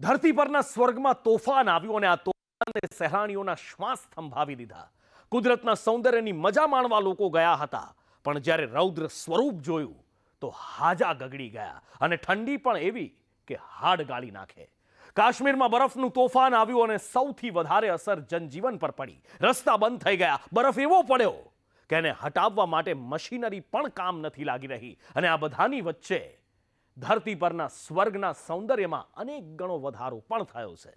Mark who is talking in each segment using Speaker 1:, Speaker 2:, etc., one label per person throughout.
Speaker 1: ધરતી પરના સ્વર્ગમાં તોફાન આવ્યું અને આ તોફાને સહેલાણીઓના શ્વાસ થંભાવી દીધા. કુદરતના સૌંદર્યની મજા માણવા લોકો ગયા હતા, પણ જ્યારે રૌદ્ર સ્વરૂપ જોયું તો હાજા ગગડી ગયા અને ઠંડી પણ એવી કે હાડ ગાળી નાખે. કાશ્મીરમાં બરફનું તોફાન આવ્યું અને સૌથી વધારે અસર જનજીવન પર પડી. રસ્તા બંધ થઈ ગયા. બરફ એવો પડ્યો કે એને હટાવવા માટે મશીનરી પણ કામ નથી લાગી રહી. અને આ બધાની વચ્ચે ધરતી પરના સ્વર્ગના સૌંદર્યમાં અનેક ગણો વધારો પણ થયો છે.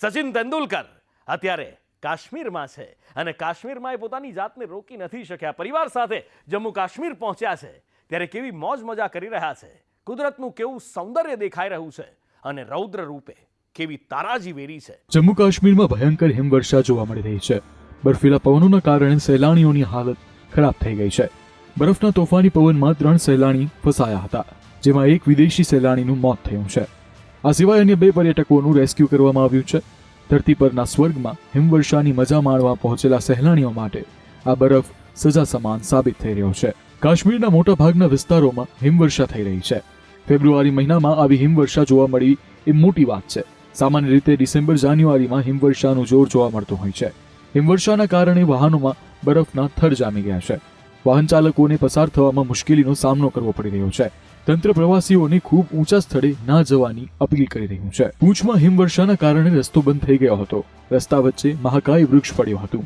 Speaker 1: સચિન તેંડુલકર અત્યારે કાશ્મીરમાં છે અને કાશ્મીરમાં એ પોતાની જાતને રોકી નથી શક્યા. પરિવાર સાથે જમ્મુ કાશ્મીર પહોંચ્યા છે ત્યારે કેવી મોજ મજા કરી રહ્યા છે, કુદરતનું કેવું સૌંદર્ય દેખાઈ રહ્યું છે અને રૌદ્ર રૂપે કેવી તારાજી વેરી છે.
Speaker 2: જમ્મુ કાશ્મીરમાં ભયંકર હિમવર્ષા જોવા મળી રહી છે. બર્ફીલા પવનોના કારણે સહેલાણીઓની હાલત ખરાબ થઈ ગઈ છે. બરફના તોફાની પવનમાં 3 સહેલાણી ફસાયા હતા, જેમાં એક વિદેશી સહેલાણીનું મોત થયું છે. આ સિવાય અન્ય 2 પર્યટકોનું રેસ્ક્યુ કરવામાં આવ્યું છે. ધરતી પરના સ્વર્ગમાં હિમવર્ષાની મજા માણવા પહોંચેલા સહેલાણીઓ માટે આ બરફ સજા સમાન સાબિત થઈ રહ્યો છે. કાશ્મીરના મોટા ભાગના વિસ્તારોમાં હિમવર્ષા થઈ રહી છે. ફેબ્રુઆરી મહિનામાં આવી હિમવર્ષા જોવા મળી એ મોટી વાત છે. સામાન્ય રીતે ડિસેમ્બર જાન્યુઆરીમાં હિમવર્ષાનું જોર જોવા મળતું હોય છે. હિમવર્ષાના કારણે વાહનોમાં બરફના થર જામી ગયા છે. વાહન ચાલકોને પસાર થવામાં મુશ્કેલીનો સામનો કરવો પડી રહ્યો છે. તંત્ર પ્રવાસીઓને ખૂબ ઊંચા સ્થળે ના જવાની અપીલ કરી રહ્યું છે. પૂંછમાં હિમવર્ષાના કારણે રસ્તો બંધ થઈ ગયો હતો. રસ્તા વચ્ચે મહાકાય વૃક્ષ પડ્યું હતું.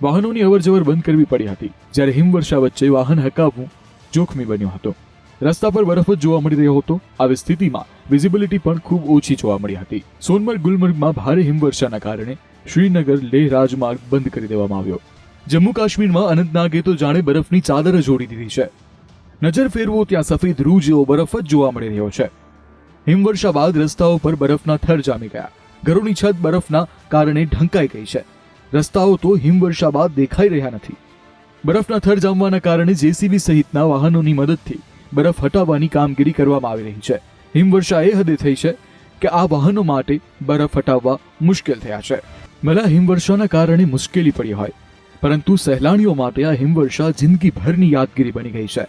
Speaker 2: વાહનોની અવરજવર બંધ કરવી પડી હતી. જ્યારે હિમવર્ષા વચ્ચે વાહન હકાવવું જોખમી બન્યું હતું. રસ્તા પર બરફ જ જોવા મળી રહ્યો હતો. આવી સ્થિતિમાં વિઝિબિલિટી પણ ખૂબ ઓછી જોવા મળી હતી. સોનમર્ગ ગુલમર્ગમાં ભારે હિમવર્ષાના કારણે શ્રીનગર લેહ રાજમાર્ગ બંધ કરી દેવામાં આવ્યો. જમ્મુ કાશ્મીરમાં અનંતનાગે તો જાણે બરફની ચાદર જોડી દીધી છે. નજર ફેરવો ત્યાં સફેદ રૂ જેવો બરફ જ જોવા મળી રહ્યો છે. હિમવર્ષા બાદ રસ્તાઓ પર બરફના થર જામી ગયા. ઘરોની છત બરફના કારણે ઢંકાઈ ગઈ છે. રસ્તાઓ તો હિમવર્ષા બાદ દેખાઈ રહ્યા નથી. બરફના થર જામવાના કારણે જેસીબી સહિતના વાહનોની મદદથી બરફ હટાવવાની કામગીરી કરવામાં આવી રહી છે. હિમવર્ષા એ હદે થઈ છે કે આ વાહનો માટે બરફ હટાવવા મુશ્કેલ થયા છે. ભલા હિમવર્ષાના કારણે મુશ્કેલી પડી હોય, પરંતુ સહેલાણીઓ માટે આ હિમવર્ષા જિંદગીભરની યાદગીરી બની ગઈ છે.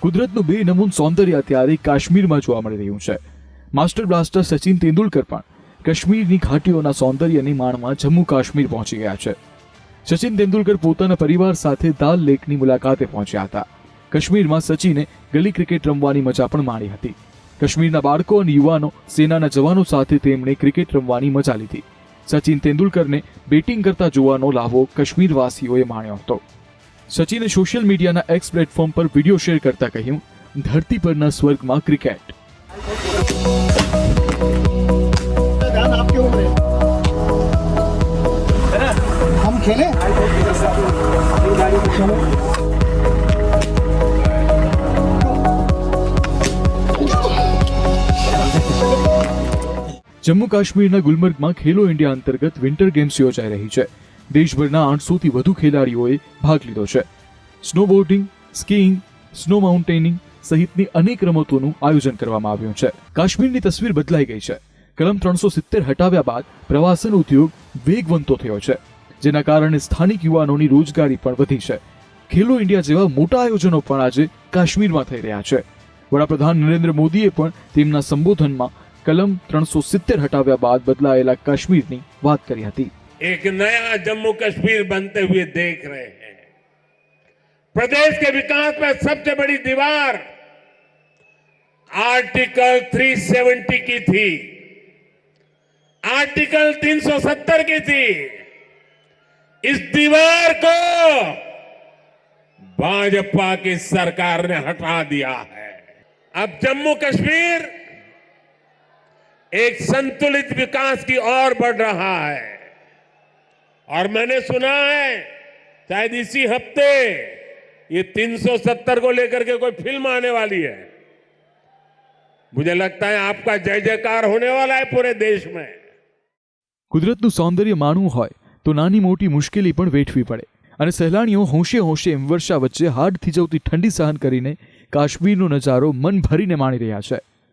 Speaker 2: કુદરતનું બેનમૂન સૌંદર્ય અત્યારે કાશ્મીરમાં જોવા મળી રહ્યું છે. માસ્ટર બ્લાસ્ટર સચિન તેંડુલકર પણ કાશ્મીરની ઘાટીઓના સૌંદર્યને માણવા જમ્મુ કાશ્મીર પહોંચી ગયા છે. સચિન તેંડુલકર પોતાના પરિવાર સાથે દાલ લેકની મુલાકાતે પહોંચ્યા હતા. કાશ્મીરમાં સચિને ગલી ક્રિકેટ રમવાની મજા પણ માણી હતી. કાશ્મીરના બાળકો અને યુવાનો સેનાના જવાનો સાથે તેમણે ક્રિકેટ રમવાની મજા લીધી. સચિન તેંડુલકરને બેટિંગ કરતા જોવાનો લાભો કાશ્મીરવાસીઓએ માણ્યો હતો. સચિને સોશિયલ મીડિયાના એક્સ પ્લેટફોર્મ પર વિડીયો શેર કરતા કહ્યું, ધરતી પરના સ્વર્ગમાં ક્રિકેટ.
Speaker 3: हम खेले
Speaker 2: જમ્મુ કાશ્મીરના ગુલમર્ગમાં ખેલો ઇન્ડિયા અંતર્ગત વિન્ટર ગેમ્સ યોજાઈ રહી છે. દેશભરના 800થી વધુ ખેલાડીઓએ ભાગ લીધો છે. સ્નોબોર્ડિંગ, સ્કીઇંગ, સ્નો માઉન્ટેનિંગ સહિતની અનેક રમતોનું આયોજન કરવામાં આવ્યું છે. કાશ્મીરની તસવીર બદલાઈ ગઈ છે. કલમ 370 હટાવ્યા બાદ પ્રવાસન ઉદ્યોગ વેગવંતો થયો છે, જેના કારણે સ્થાનિક યુવાનોની રોજગારી પણ વધી છે. ખેલો ઇન્ડિયા જેવા મોટા આયોજનો પણ આજે કાશ્મીરમાં થઈ રહ્યા છે. વડાપ્રધાન નરેન્દ્ર મોદીએ પણ તેમના સંબોધનમાં કલમ 370 હટાવ્યા બાદ બદલાયેલા કાશ્મીરની વાત કરી હતી.
Speaker 4: एक नया जम्मू कश्मीर बनते हुए देख रहे हैं. प्रदेश के विकास में सबसे बड़ी दीवार आर्टिकल 370 की थी, आर्टिकल 370 की थी. इस दीवार को भाजपा की सरकार ने हटा दिया है. अब जम्मू कश्मीर एक संतुलित विकास की ओर बढ़ रहा है. और मैंने सुना है शायद इसी हफ्ते ये 370 को लेकर के कोई फिल्म आने वाली है. मुझे लगता है आपका जय जयकार होने वाला है पूरे देश में.
Speaker 2: કુદરતનું સૌંદર્ય માણવું હોય તો નાની મોટી મુશ્કેલી પણ વેઠવી પડે, અને સહેલાણીઓ હોંશે હોંશે હિમવર્ષા વચ્ચે હાડ થીજવતી ઠંડી સહન કરીને કાશ્મીરનો નજારો મન ભરીને માણી રહ્યા છે.